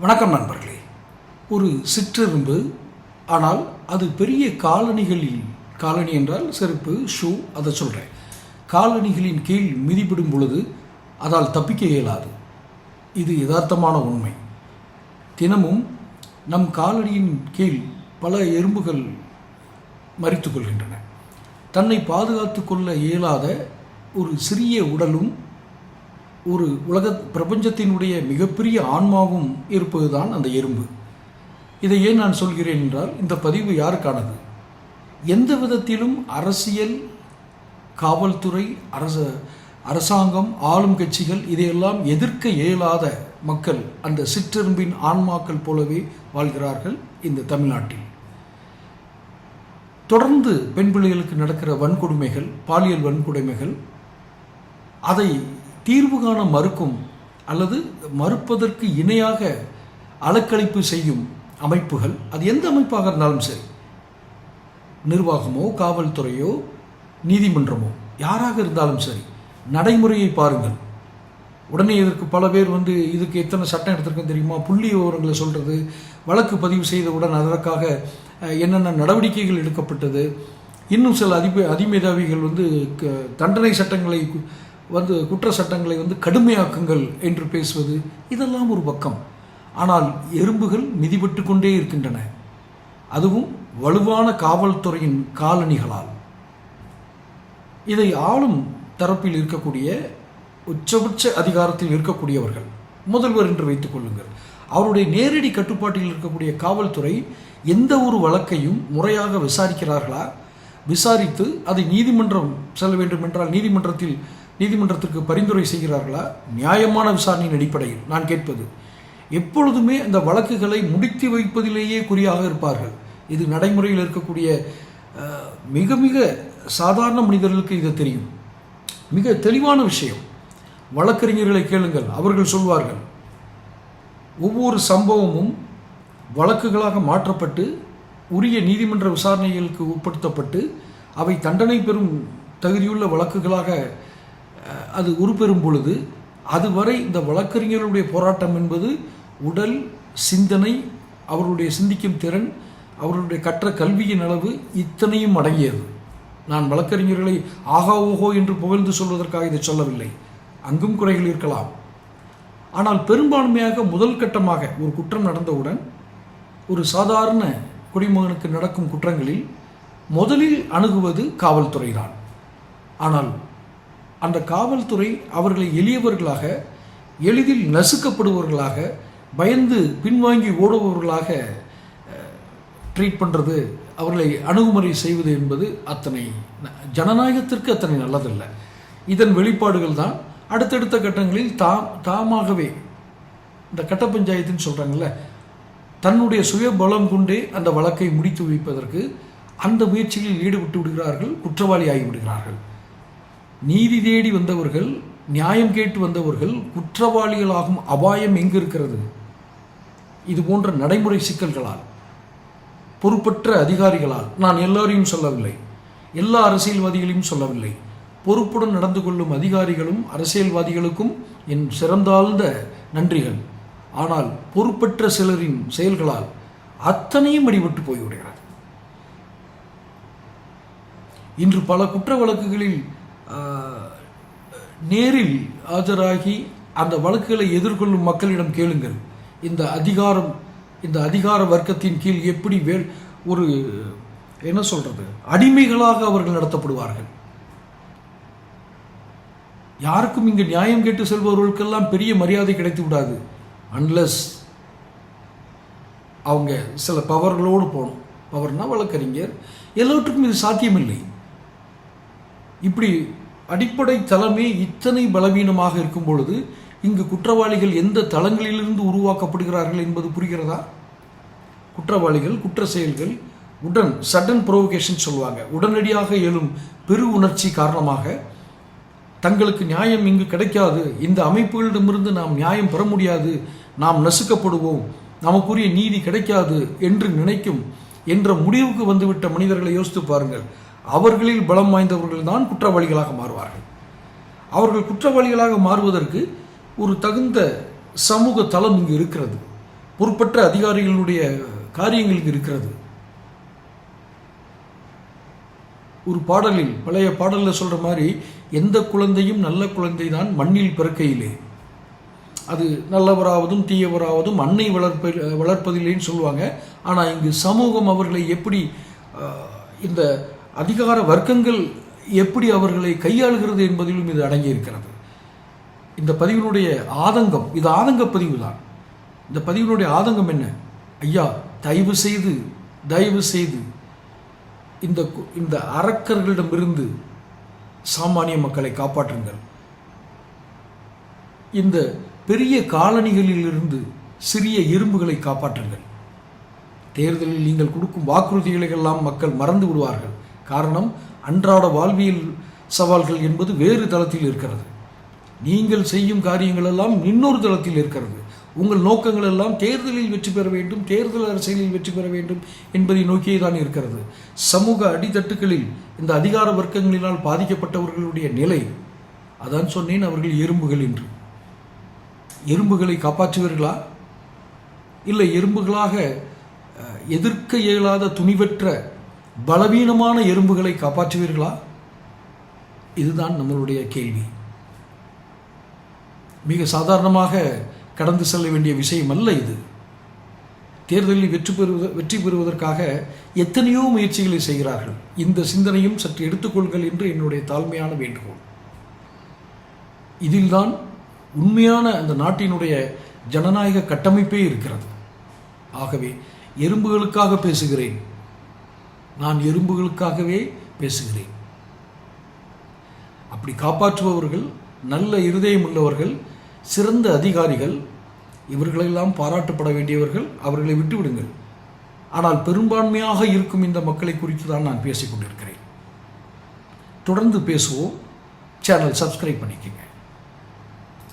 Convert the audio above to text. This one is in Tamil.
வணக்கம் நண்பர்களே. ஒரு சிற்றெரும்பு, ஆனால் அது பெரிய காலணி என்றால் செருப்பு, ஷூ, அதை சொல்கிறேன். காலணிகளின் கீழ் மிதிப்படும் பொழுது அதால் தப்பிக்க இயலாது. இது யதார்த்தமான உண்மை. தினமும் நம் காலணியின் கீழ் பல எறும்புகள் மரித்து கொள்கின்றன. தன்னை பாதுகாத்து கொள்ள இயலாத ஒரு சிறிய உடலும் ஒரு பிரபஞ்சத்தினுடைய மிகப்பெரிய ஆன்மாவும் இருப்பதுதான் அந்த எறும்பு. இதை ஏன் நான் சொல்கிறேன் என்றால், இந்த பதிவு யாருக்கானது? எந்த விதத்திலும் அரசியல், காவல்துறை, அரசாங்கம், ஆளும் கட்சிகள் இதையெல்லாம் எதிர்க்க இயலாத மக்கள் அந்த சிற்றெரும்பின் ஆன்மாக்கள் போலவே வாழ்கிறார்கள் இந்த தமிழ்நாட்டில். தொடர்ந்து பெண் பிள்ளைகளுக்கு நடக்கிற வன்கொடுமைகள், பாலியல் வன்கொடுமைகள், அதை தீர்வு காண மறுக்கும் அல்லது மறுப்பதற்கு இணையாக அலக்களிப்பு செய்யும் அமைப்புகள், அது எந்த அமைப்பாக இருந்தாலும் சரி, நிர்வாகமோ காவல்துறையோ நீதிமன்றமோ யாராக இருந்தாலும் சரி, நடைமுறையை பாருங்கள். உடனே இதற்கு பல பேர் இதுக்கு எத்தனை சட்டம் எடுத்திருக்குன்னு தெரியுமா, புள்ளி விவரங்களை சொல்கிறது, வழக்கு பதிவு செய்தவுடன் அதற்காக என்னென்ன நடவடிக்கைகள் எடுக்கப்பட்டது, இன்னும் சில அதிமேதாவிகள் தண்டனை சட்டங்களை குற்ற சட்டங்களை கடுமையாக்குங்கள் என்று பேசுவது, இதெல்லாம் ஒரு பக்கம். ஆனால் எறும்புகள் மிதிபட்டு கொண்டே இருக்கின்றன, அதுவும் வலுவான காவல்துறையின் காலணிகளால். இதை ஆளும் தரப்பில் இருக்கக்கூடிய உச்சபட்ச அதிகாரத்தில் இருக்கக்கூடியவர்கள், முதல்வர் என்று வைத்துக் கொள்ளுங்கள், அவருடைய நேரடி கட்டுப்பாட்டில் இருக்கக்கூடிய காவல்துறை எந்த ஒரு வழக்கையும் முறையாக விசாரிக்கிறார்களா? விசாரித்து அதை நீதிமன்றம் செல்ல வேண்டும் என்றால் நீதிமன்றத்திற்கு பரிந்துரை செய்கிறார்களா? நியாயமான விசாரணையின் அடிப்படையில் நான் கேட்பது. எப்பொழுதுமே அந்த வழக்குகளை முடித்து வைப்பதிலேயே குறியாக இருப்பார்கள். இது நடைமுறையில் இருக்கக்கூடிய மிக மிக சாதாரண மனிதர்களுக்கு இது தெரியும். மிக தெளிவான விஷயம். வழக்கறிஞர்களை கேளுங்கள், அவர்கள் சொல்வார்கள். ஒவ்வொரு சம்பவமும் வழக்குகளாக மாற்றப்பட்டு உரிய நீதிமன்ற விசாரணைகளுக்கு உட்படுத்தப்பட்டு அவை தண்டனை பெறும் தகுதியுள்ள வழக்குகளாக அது உருப்பெறும் பொழுது, அதுவரை இந்த வழக்கறிஞர்களுடைய போராட்டம் என்பது உடல், சிந்தனை, அவர்களுடைய சிந்திக்கும் திறன், அவர்களுடைய கற்ற கல்வியின் அளவு, இத்தனையும் அடங்கியது. நான் வழக்கறிஞர்களை ஆகா ஓஹோ என்று புகழ்ந்து சொல்வதற்காக இதை சொல்லவில்லை. அங்கும் குறைகள் இருக்கலாம். ஆனால் பெரும்பான்மையாக முதல் கட்டமாக ஒரு குற்றம் நடந்தவுடன், ஒரு சாதாரண குடிமகனுக்கு நடக்கும் குற்றங்களில் முதலில் அணுகுவது காவல்துறை தான். ஆனால் அந்த காவல்துறை அவர்களை எளியவர்களாக, எளிதில் நசுக்கப்படுபவர்களாக, பயந்து பின்வாங்கி ஓடுபவர்களாக ட்ரீட் பண்ணுறது, அவர்களை அணுகுமுறை செய்வது என்பது அத்தனை ஜனநாயகத்திற்கு அத்தனை நல்லதல்ல. இதன் வெளிப்பாடுகள் தான் அடுத்தடுத்த கட்டங்களில் தாமாகவே இந்த கட்ட பஞ்சாயத்துன்னு சொல்கிறாங்கல்ல, தன்னுடைய சுய பலம் கொண்டே அந்த வழக்கை முடித்து வைப்பதற்கு அந்த முயற்சிகளில் ஈடுபட்டு விடுகிறார்கள், குற்றவாளி ஆகிவிடுகிறார்கள். நீதி தேடி வந்தவர்கள், நியாயம் கேட்டு வந்தவர்கள் குற்றவாளிகளாகும் அபாயம் எங்கு இருக்கிறது? இது போன்ற நடைமுறை சிக்கல்களால், பொறுப்பற்ற அதிகாரிகளால். நான் எல்லாரையும் சொல்லவில்லை, எல்லா அரசியல்வாதிகளையும் சொல்லவில்லை. பொறுப்புடன் நடந்து கொள்ளும் அதிகாரிகளும் அரசியல்வாதிகளுக்கும் என் சிறந்தாழ்ந்த நன்றிகள். ஆனால் பொறுப்பற்ற சிலரின் செயல்களால் அத்தனையும் அடிபட்டு போய்விடுகிறது. இன்று பல குற்ற வழக்குகளில் நேரில் ஆஜராகி அந்த வழக்குகளை எதிர்கொள்ளும் மக்களிடம் கேளுங்கள். இந்த அதிகார வர்க்கத்தின் கீழ் எப்படி ஒரு என்ன சொல்றது, அடிமைகளாக அவர்கள் நடத்தப்படுவார்கள். யாருக்கும் இங்கு நியாயம் கேட்டு செல்பவர்களுக்கெல்லாம் பெரிய மரியாதை கிடைத்து விடாது. அன்லெஸ் அவங்க சில பவர்களோடு போகணும். பவர்னா வழக்கறிஞர், எல்லாவற்றுக்கும் இது சாத்தியமில்லை. இப்படி அடிப்படை தளமே இத்தனை பலவீனமாக இருக்கும் பொழுது இங்கு குற்றவாளிகள் எந்த தளங்களிலிருந்து உருவாக்கப்படுகிறார்கள் என்பது புரிகிறதா? குற்றவாளிகள் குற்ற செயல்கள் சடன் ப்ரோவோகேஷன் சொல்லுவாங்க, உடனடியாக எழும் பெரு உணர்ச்சி காரணமாக தங்களுக்கு நியாயம் இங்கு கிடைக்காது, இந்த அமைப்புகளிடமிருந்து நாம் நியாயம் பெற முடியாது, நாம் நசுக்கப்படுவோம், நமக்குரிய நீதி கிடைக்காது என்று நினைக்கும் என்ற முடிவுக்கு வந்துவிட்ட மனிதர்களை யோசித்து பாருங்கள். அவர்களில் பலம் வாய்ந்தவர்கள் தான் குற்றவாளிகளாக மாறுவார்கள். அவர்கள் குற்றவாளிகளாக மாறுவதற்கு ஒரு தகுந்த சமூக தளம் இங்கு இருக்கிறது. பொறுப்பற்ற அதிகாரிகளுடைய காரியங்கள் இருக்கிறது. ஒரு பாடலில், பழைய பாடலில் சொல்கிற மாதிரி, எந்த குழந்தையும் நல்ல குழந்தை தான் மண்ணில் பிறக்கையிலே, அது நல்லவராவதும் தீயவராவதும் அன்னை வளர்ப்பதில்லைன்னு சொல்லுவாங்க. ஆனால் இங்கு சமூகம் அவர்களை எப்படி, இந்த அதிகார வர்க்கங்கள் எப்படி அவர்களை கையாளுகிறது என்பதிலும் இது அடங்கியிருக்கிறது. இந்த பதிவினுடைய ஆதங்கம், இது ஆதங்க பதிவு தான். இந்த பதிவினுடைய ஆதங்கம் என்ன? ஐயா, தயவு செய்து இந்த அரக்கர்களிடமிருந்து சாமானிய மக்களை காப்பாற்றுங்கள். இந்த பெரிய காலனிகளிலிருந்து சிறிய எறும்புகளை காப்பாற்றுங்கள். தேர்தலில் நீங்கள் கொடுக்கும் வாக்குறுதிகளை எல்லாம் மக்கள் மறந்து விடுவார்கள். காரணம், அன்றாட வாழ்வியல் சவால்கள் என்பது வேறு தளத்தில் இருக்கிறது. நீங்கள் செய்யும் காரியங்கள் எல்லாம் இன்னொரு தளத்தில் இருக்கிறது. உங்கள் நோக்கங்கள் எல்லாம் தேர்தலில் வெற்றி பெற வேண்டும், தேர்தல் அரசியலில் வெற்றி பெற வேண்டும் என்பதை நோக்கியே தான் இருக்கிறது. சமூக அடித்தட்டுகளில் இந்த அதிகார வர்க்கங்களினால் பாதிக்கப்பட்டவர்களுடைய நிலை, அதான் சொன்னேன், அவர்கள் எறும்புகள் என்று. எறும்புகளை காப்பாற்றுவீர்களா? இல்லை எறும்புகளாக எதிர்க்க இயலாத துணிவற்ற பலவீனமான எறும்புகளை காப்பாற்றுவீர்களா? இதுதான் நம்மளுடைய கேள்வி. மிக சாதாரணமாக கடந்து செல்ல வேண்டிய விஷயம் அல்ல இது. தேர்தலில் வெற்றி பெறுவதற்காக எத்தனையோ முயற்சிகளை செய்கிறார்கள். இந்த சிந்தனையும் சற்று எடுத்துக்கொள்கள் என்று என்னுடைய தாழ்மையான வேண்டுகோள். இதில்தான் உண்மையான அந்த நாட்டினுடைய ஜனநாயக கட்டமைப்பே இருக்கிறது. ஆகவே எறும்புகளுக்காக பேசுகிறேன், நான் எறும்புகளுக்காகவே பேசுகிறேன். அப்படி காப்பாற்றுபவர்கள், நல்ல இருதயம் உள்ளவர்கள், சிறந்த அதிகாரிகள், இவர்களெல்லாம் பாராட்டப்பட வேண்டியவர்கள். அவர்களை விட்டுவிடுங்கள். ஆனால் பெரும்பான்மையாக இருக்கும் இந்த மக்களை குறித்து தான் நான் பேசிக் கொண்டிருக்கிறேன். தொடர்ந்து பேசுவோம். சேனல் சப்ஸ்கிரைப் பண்ணிக்கங்க.